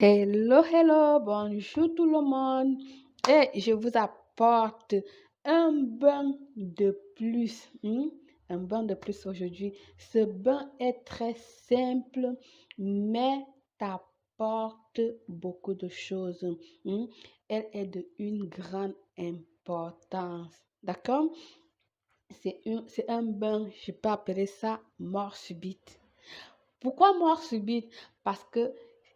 Hello, hello, bonjour tout le monde. Et je vous apporte un bain de plus. Un bain de plus aujourd'hui. Ce bain est très simple, mais t'apporte beaucoup de choses. Elle est de une grande importance. D'accord? C'est un bain, je peux appeler ça mort subite. Pourquoi mort subite? Parce que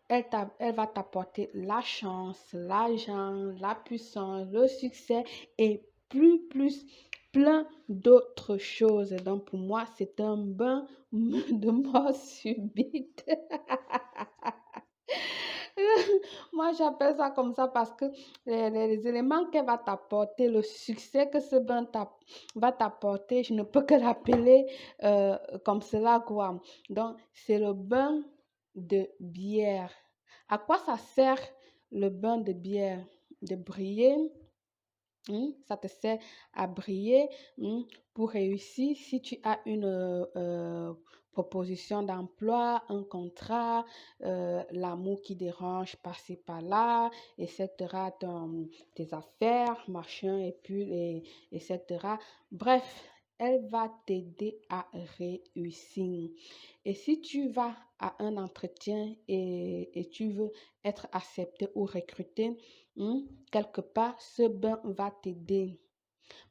elle va t'apporter la chance, l'argent, la puissance, le succès et plus, plein d'autres choses. Donc pour moi, c'est un bain de mort subite. Moi, j'appelle ça comme ça parce que les éléments qu'elle va t'apporter, le succès que ce bain va t'apporter, je ne peux que l'appeler comme cela, quoi. Donc, c'est le bain de bière. À quoi ça sert le bain de bière? De briller. Ça te sert à briller pour réussir si tu as une proposition d'emploi, un contrat, l'amour qui dérange par-ci par-là, etc. Tes affaires, machin, et puis, etc. Bref, elle va t'aider à réussir. Et si tu vas à un entretien et tu veux être accepté ou recruté, quelque part, ce bain va t'aider.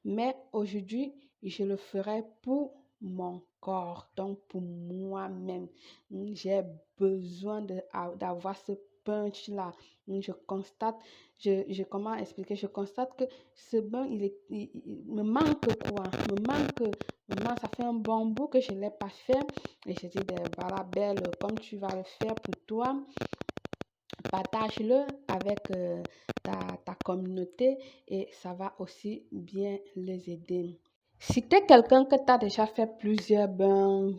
Mais aujourd'hui, je le ferai pour mon corps, donc pour moi-même. J'ai besoin d'avoir ce punch-là. Je constate, comment expliquer, je constate que ce bain, il me manque quoi? Ça fait un bon bout que je ne l'ai pas fait. Et je dis, ben voilà, belle, comme tu vas le faire pour toi, partage-le avec ta communauté et ça va aussi bien les aider. Si tu es quelqu'un que tu as déjà fait plusieurs bains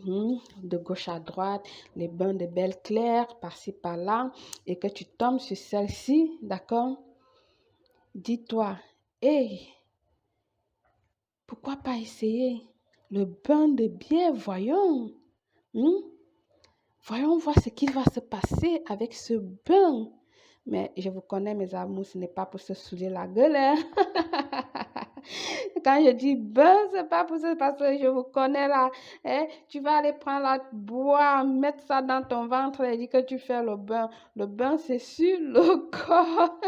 de gauche à droite, les bains de belle claire, par-ci, par-là, et que tu tombes sur celle-ci, d'accord? Dis-toi, hey, pourquoi pas essayer le bain de bière, voyons. Hmm? Voyons voir ce qui va se passer avec ce bain. Mais je vous connais, mes amours, ce n'est pas pour se saouler la gueule. Hein? Quand je dis bain, c'est pas pour ça, parce que je vous connais là. Hein? Tu vas aller prendre la boire, mettre ça dans ton ventre et dire que tu fais le bain. Le bain, c'est sur le corps.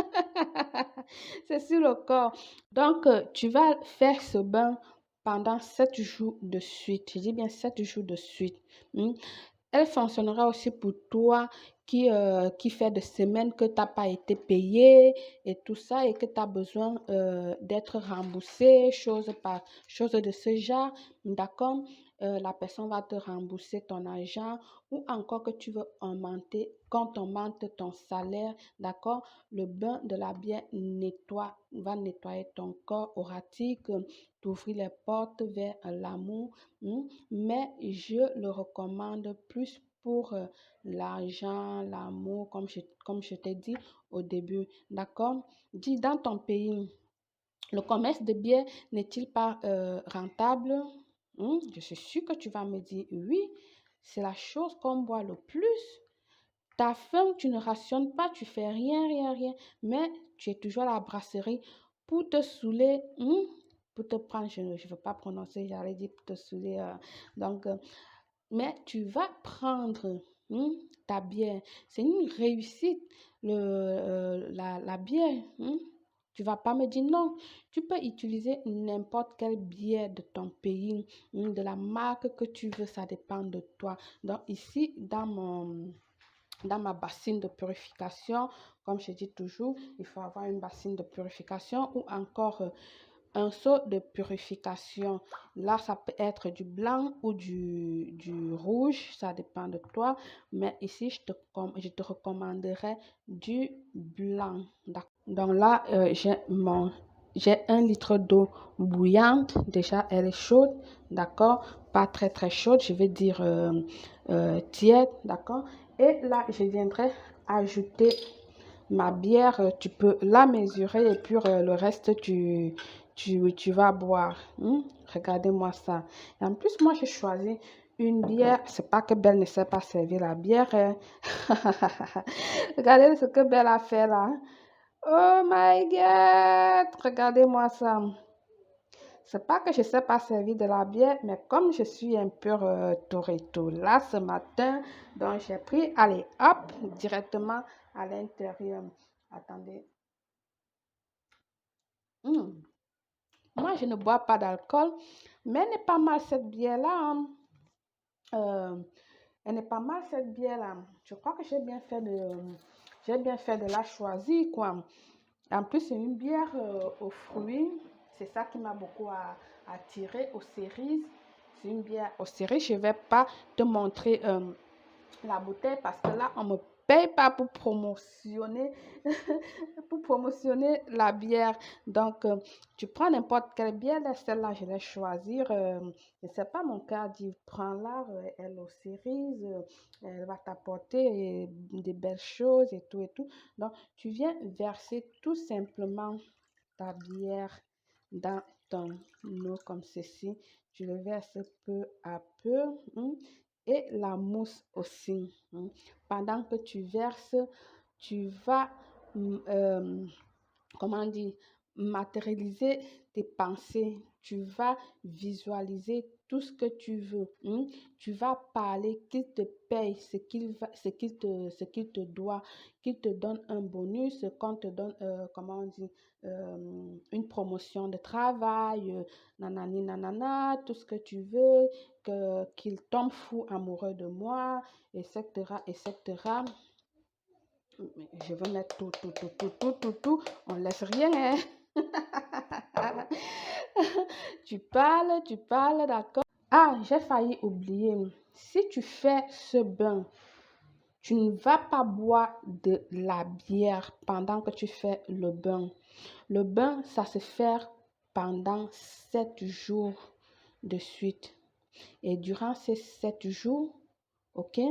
C'est sur le corps. Donc, tu vas faire ce bain pendant 7 jours de suite. Je dis bien 7 jours de suite. Elle fonctionnera aussi pour toi qui fait des semaines que tu n'as pas été payé et tout ça et que tu as besoin d'être remboursé, chose de ce genre. D'accord? La personne va te rembourser ton argent ou encore que tu veux augmenter, quand on augmente ton salaire, d'accord? Le bain de la bière va nettoyer ton corps auratique, t'ouvrir les portes vers l'amour. Mais je le recommande plus pour l'argent, l'amour, comme je t'ai dit au début. D'accord? Dis, dans ton pays, le commerce de bière n'est-il pas rentable? Je suis sûre que tu vas me dire oui, c'est la chose qu'on boit le plus. Ta faim, tu ne rationnes pas, tu fais rien, mais tu es toujours à la brasserie pour te saouler, pour te prendre, je ne veux pas prononcer, j'allais dire pour te saouler. Donc, mais tu vas prendre ta bière. C'est une réussite, la bière. Tu vas pas me dire non. Tu peux utiliser n'importe quelle bière de ton pays, de la marque que tu veux, ça dépend de toi. Donc ici, dans ma bassine de purification, comme je dis toujours, il faut avoir une bassine de purification ou encore un seau de purification. Là, ça peut être du blanc ou du rouge, ça dépend de toi. Mais ici, je te recommanderais du blanc. Donc là, j'ai 1 litre d'eau bouillante. Déjà, elle est chaude, d'accord? Pas très chaude, je vais dire tiède, d'accord? Et là, je viendrai ajouter ma bière. Tu peux la mesurer et puis le reste, tu vas boire. Regardez-moi ça. Et en plus, moi, j'ai choisi une bière. C'est pas que Belle ne sait pas servir la bière, hein. Regardez ce que Belle a fait là. Oh my God! Regardez-moi ça. C'est pas que je sais pas servir de la bière, mais comme je suis un peu Toretto là ce matin, donc j'ai pris, allez, hop, directement à l'intérieur. Attendez. Hmm. Moi, je ne bois pas d'alcool, mais elle n'est pas mal cette bière-là, hein. Euh, Elle n'est pas mal cette bière-là. Je crois que j'ai bien fait de la choisir, quoi. En plus, c'est une bière aux fruits. C'est ça qui m'a beaucoup attiré aux cerises. C'est une bière aux cerises. Je ne vais pas te montrer la bouteille parce que là, on ne me paye pas pour promotionner, pour promotionner la bière. Donc, tu prends n'importe quelle bière, celle-là, je vais choisir. Je ne sais pas, mon cœur dit, prends-la, elle aux cerises, elle va t'apporter des belles choses et tout et tout. Donc, tu viens verser tout simplement ta bière dans ton eau comme ceci. Tu le verses peu à peu. Et la mousse aussi. Pendant que tu verses, tu vas, comment dire, matérialiser tes pensées. Tu vas visualiser tout ce que tu veux. Tu vas parler qu'il te paye ce qu'il te doit, qu'il te donne un bonus, qu'on te donne, comment on dit, une promotion de travail, nanani nanana, tout ce que tu veux, qu'il tombe fou amoureux de moi, etc., etc. Je veux mettre tout. On laisse rien, hein. Tu parles, d'accord? Ah, j'ai failli oublier. Si tu fais ce bain, tu ne vas pas boire de la bière pendant que tu fais le bain. Le bain, ça se fait pendant 7 jours de suite. Et durant ces 7 jours, ok,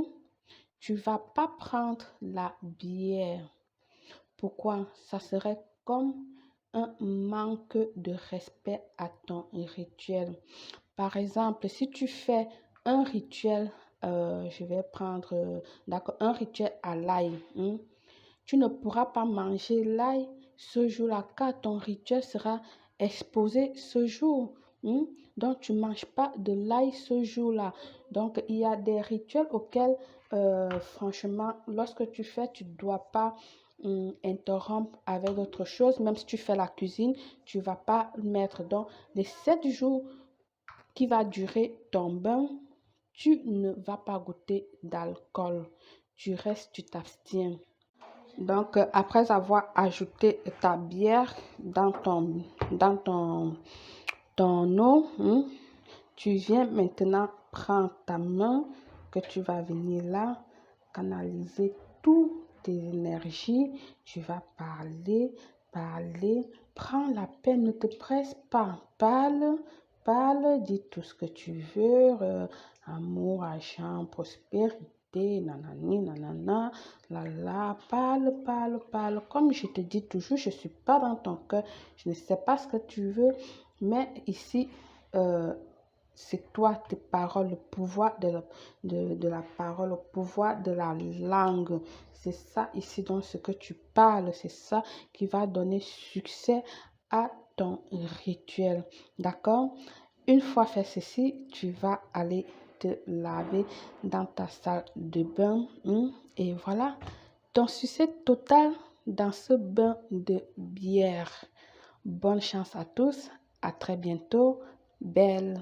tu vas pas prendre la bière. Pourquoi? Ça serait comme un manque de respect à ton rituel. Par exemple, si tu fais un rituel, je vais prendre d'accord, un rituel à l'ail, tu ne pourras pas manger l'ail ce jour-là car ton rituel sera exposé ce jour. Donc, tu ne manges pas de l'ail ce jour-là. Donc, il y a des rituels auxquels, franchement, lorsque tu fais, tu ne dois pas interrompre avec autre chose. Même si tu fais la cuisine, tu ne vas pas mettre. Donc, les 7 jours qui va durer ton bain, tu ne vas pas goûter d'alcool. Tu restes, tu t'abstiens. Donc, après avoir ajouté ta bière dans ton eau, tu viens maintenant prendre ta main que tu vas venir là, canaliser toutes tes énergies. Tu vas parler. Prends la peine, ne te presse pas. Parle, dis tout ce que tu veux. Amour, argent, prospérité, nanani, nanana, parle. Comme je te dis toujours, je ne suis pas dans ton cœur. Je ne sais pas ce que tu veux, mais ici, c'est toi, tes paroles, le pouvoir de la parole, le pouvoir de la langue. C'est ça ici, donc ce que tu parles, c'est ça qui va donner succès à ton rituel. D'accord? Une fois fait ceci, tu vas aller te laver dans ta salle de bain. Et voilà, ton succès total dans ce bain de bière. Bonne chance à tous. À très bientôt. Belle.